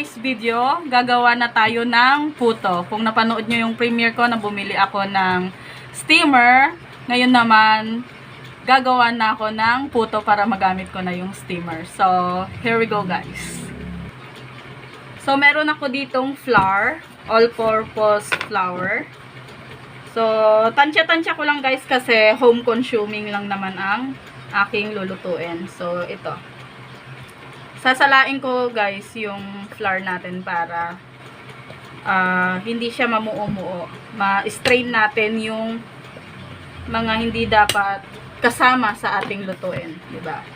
today's video, gagawa na tayo ng puto. Kung napanood nyo yung premiere ko na bumili ako ng steamer, ngayon naman gagawa na ako ng puto para magamit ko na yung steamer. So, here we go guys. So, meron ako ditong flour, all-purpose flour. So, tansya-tansya ko lang guys kasi home consuming lang naman ang aking lulutuin. So, ito. Sasalain ko guys yung flour natin para hindi siya mamuo-muo. Ma-strain natin yung mga hindi dapat kasama sa ating lutuin, di ba?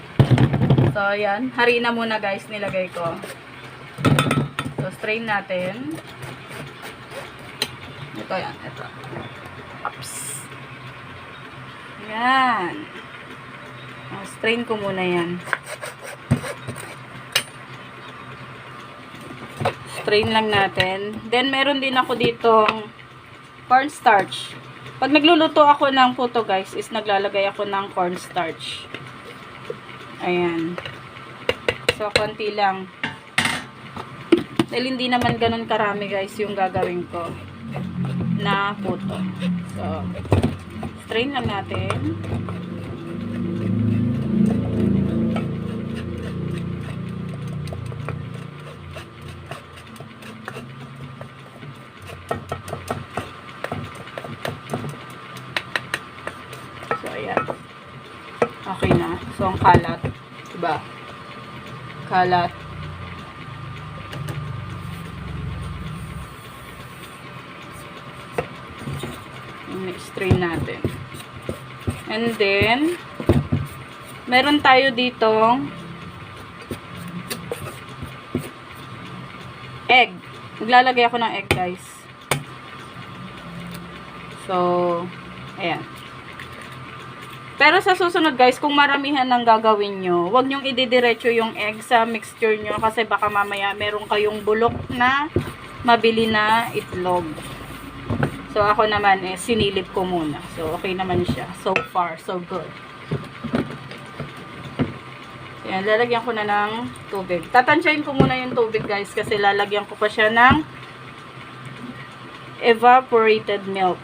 So ayan, harina muna guys nilagay ko. So strain natin. Ito yan, ito. Ups. Yan. Strain ko muna yan. Strain lang natin. Then, meron din ako ditong cornstarch. Pag nagluluto ako ng puto, guys, is naglalagay ako ng cornstarch. Ayan. So, konti lang. Dahil hindi naman ganun karami, guys, yung gagawin ko na puto. So, strain lang natin. Okay na. So, ang kalat. Diba? Kalat. I-strain natin. And then, meron tayo ditong egg. Maglalagay ako ng egg, guys. So, ayan. Pero sa susunod guys, kung maramihan ng gagawin nyo, huwag nyong ididiretso yung egg sa mixture nyo kasi baka mamaya meron kayong bulok na mabili na itlog. So ako naman sinilip ko muna. So okay naman siya. So far, so good. Yan, lalagyan ko na ng tubig. Tatansyahin ko muna yung tubig guys kasi lalagyan ko pa siya ng evaporated milk.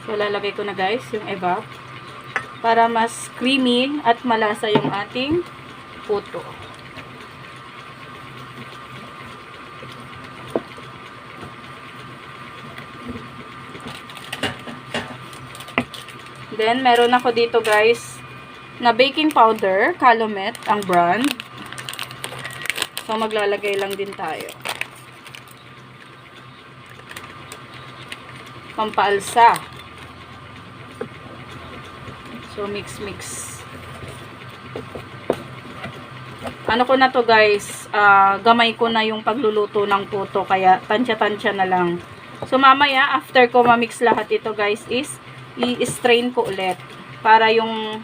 So, lalagay ko na guys yung evap para mas creamy at malasa yung ating puto. Then, meron ako dito guys na baking powder, Calumet, ang brand. So, maglalagay lang din tayo. Pampaalsa. So, mix. Ano ko na to guys, gamay ko na yung pagluluto ng puto, kaya tansya-tansya na lang. So, mamaya, after ko ma-mix lahat ito guys, is i-strain ko ulit. Para yung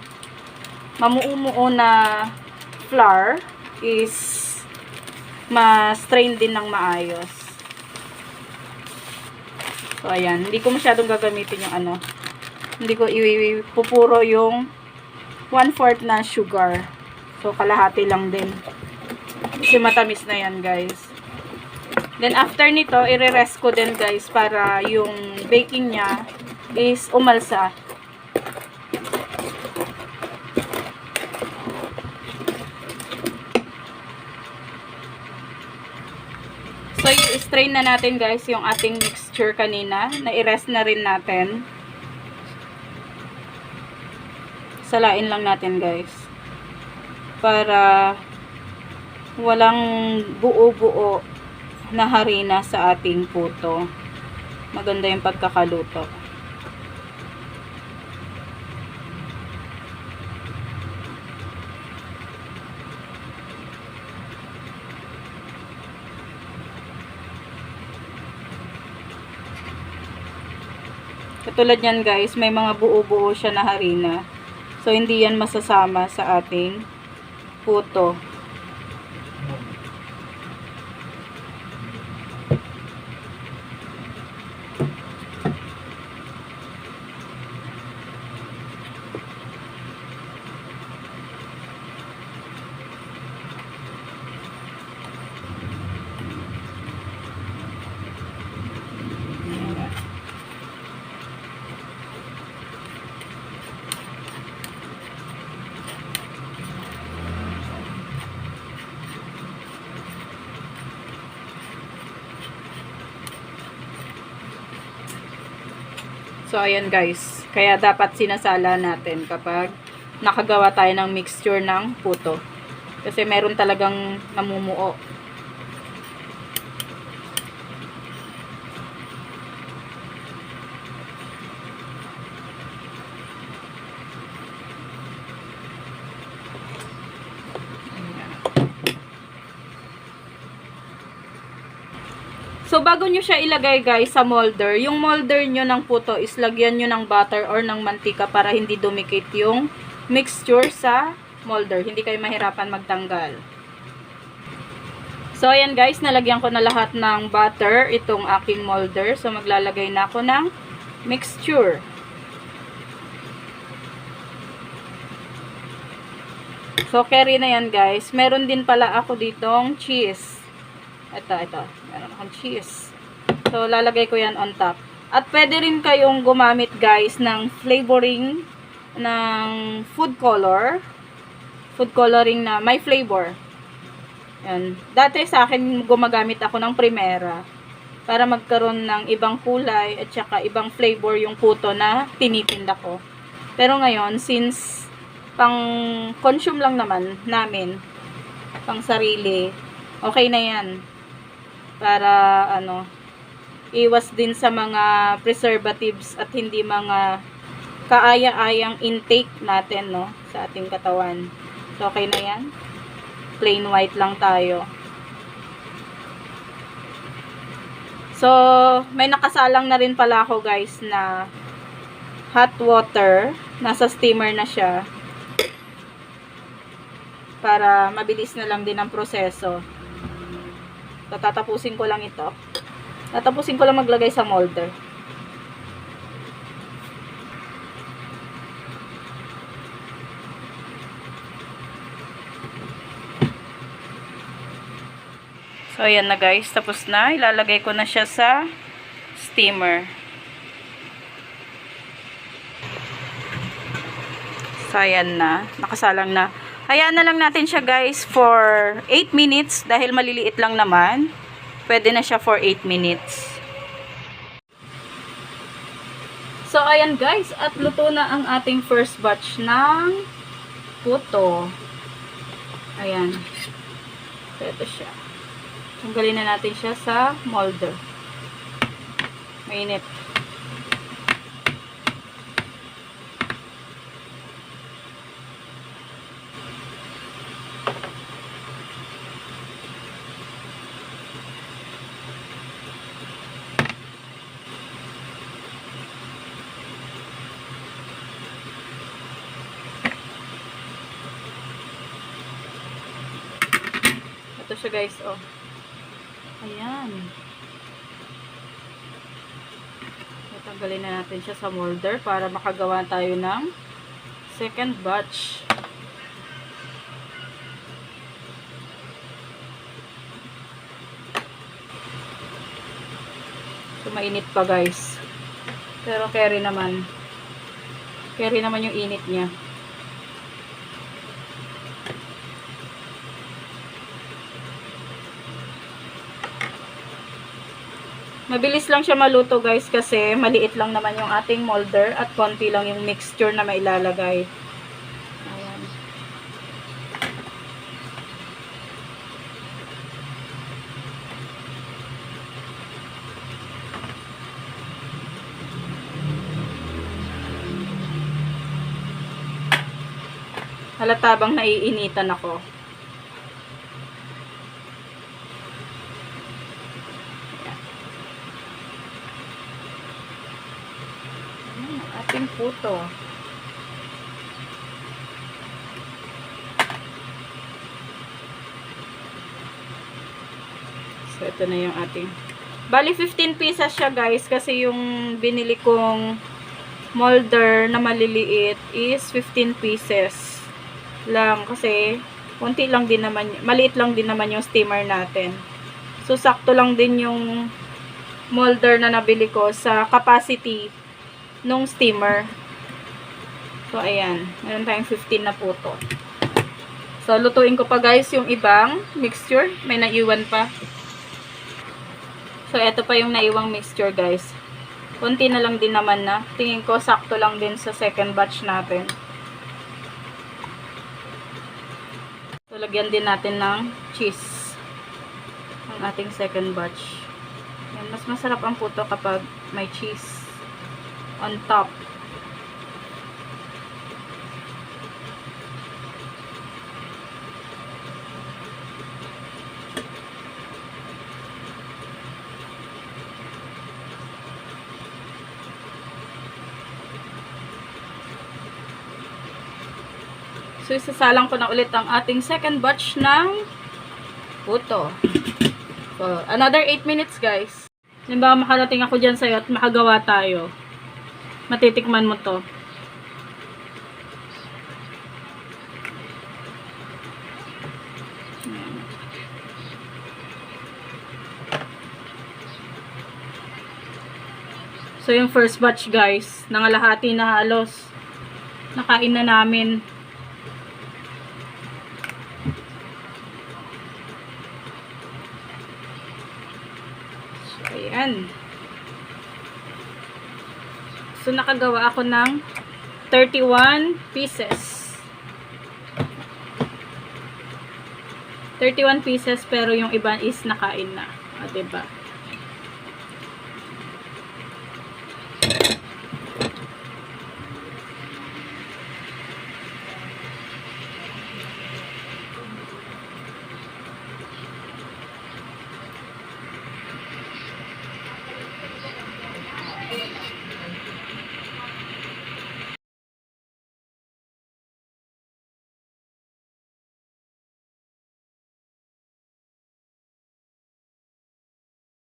mamuumuo na flour is ma-strain din ng maayos. So, ayan. Hindi ko masyadong gagamitin yung ano. Hindi ko ipupuro yung 1/4 na sugar. So, kalahati lang din. Kasi matamis na yan, guys. Then, after nito, i-rest ko din, guys, para yung baking niya is umalsa. So, i-strain na natin, guys, yung ating mixture kanina. Na i-rest na rin natin. Salain lang natin guys para walang buo-buo na harina sa ating puto. Maganda yung pagkakaluto. Katulad yan guys, may mga buo-buo siya na harina. So, hindi yan masasama sa ating puto. So, ayan guys. Kaya dapat sinasala natin kapag nakagawa tayo ng mixture ng puto. Kasi meron talagang namumuo. So, bago nyo siya ilagay guys sa molder, yung molder nyo ng puto is lagyan nyo ng butter or ng mantika para hindi dumikit yung mixture sa molder. Hindi kayo mahirapan magtanggal. So, ayan guys, nalagyan ko na lahat ng butter itong aking molder. So, maglalagay na ako ng mixture. So, carry na yan guys. Meron din pala ako ditong cheese. Ito. Meron akong cheese. So, lalagay ko yan on top. At pwede rin kayong gumamit guys ng flavoring ng food color. Food coloring na may flavor. Yan. Dati sa akin gumagamit ako ng Primera para magkaroon ng ibang kulay at saka ibang flavor yung puto na tinitinda ko. Pero ngayon, since pang consume lang naman namin, pang sarili, okay na yan. Para iwas din sa mga preservatives at hindi mga kaaya-ayang intake natin sa ating katawan. So, okay na yan. Plain white lang tayo. So, may nakasalang na rin pala ako guys na hot water. Nasa steamer na siya. Para mabilis na lang din ang proseso. So, tatapusin ko lang ito. Tatapusin ko lang maglagay sa molder. So, ayan na guys. Tapos na. Ilalagay ko na siya sa steamer. So, ayan na. Nakasalang na. Hayaan na lang natin siya guys for 8 minutes dahil maliliit lang naman. Pwede na siya for 8 minutes. So, ayan guys. At luto na ang ating first batch ng puto. Ayan. So, ito siya. Tanggalin na natin siya sa molder. Mainit. Ito siya guys, oh. Ayan. Tanggalin na natin siya sa molder para makagawa tayo ng second batch. So, mainit pa guys. Pero carry naman. Carry naman yung init niya. Mabilis lang siya maluto guys kasi maliit lang naman yung ating molder at konti lang yung mixture na mailalagay. Ayan. Halata bang naiinitan ako. Ating puto. So, ito na yung ating. Bali, 15 pieces siya, guys. Kasi yung binili kong molder na maliliit is 15 pieces lang. Kasi, konti lang din naman, maliit lang din naman yung steamer natin. So, sakto lang din yung molder na nabili ko sa capacity nung steamer. So, ayan. Meron tayong 15 na puto. So, lutuin ko pa, guys, yung ibang mixture. May naiwan pa. So, eto pa yung naiwang mixture, guys. Kunti na lang din naman na. Tingin ko, sakto lang din sa second batch natin. So, lagyan din natin ng cheese. Ang ating second batch. Yan, mas masarap ang puto kapag may cheese on top. So, isasalang ko na ulit ang ating second batch ng puto. So, another 8 minutes, guys. Halimbawa, makarating ako dyan sa'yo at makagawa tayo. Matitikman mo to. So, yung first batch, guys, nangalahati na halos. Nakain na namin. Ayan. So, nakagawa ako ng 31 pieces. 31 pieces, pero yung iba is nakain na. O, diba?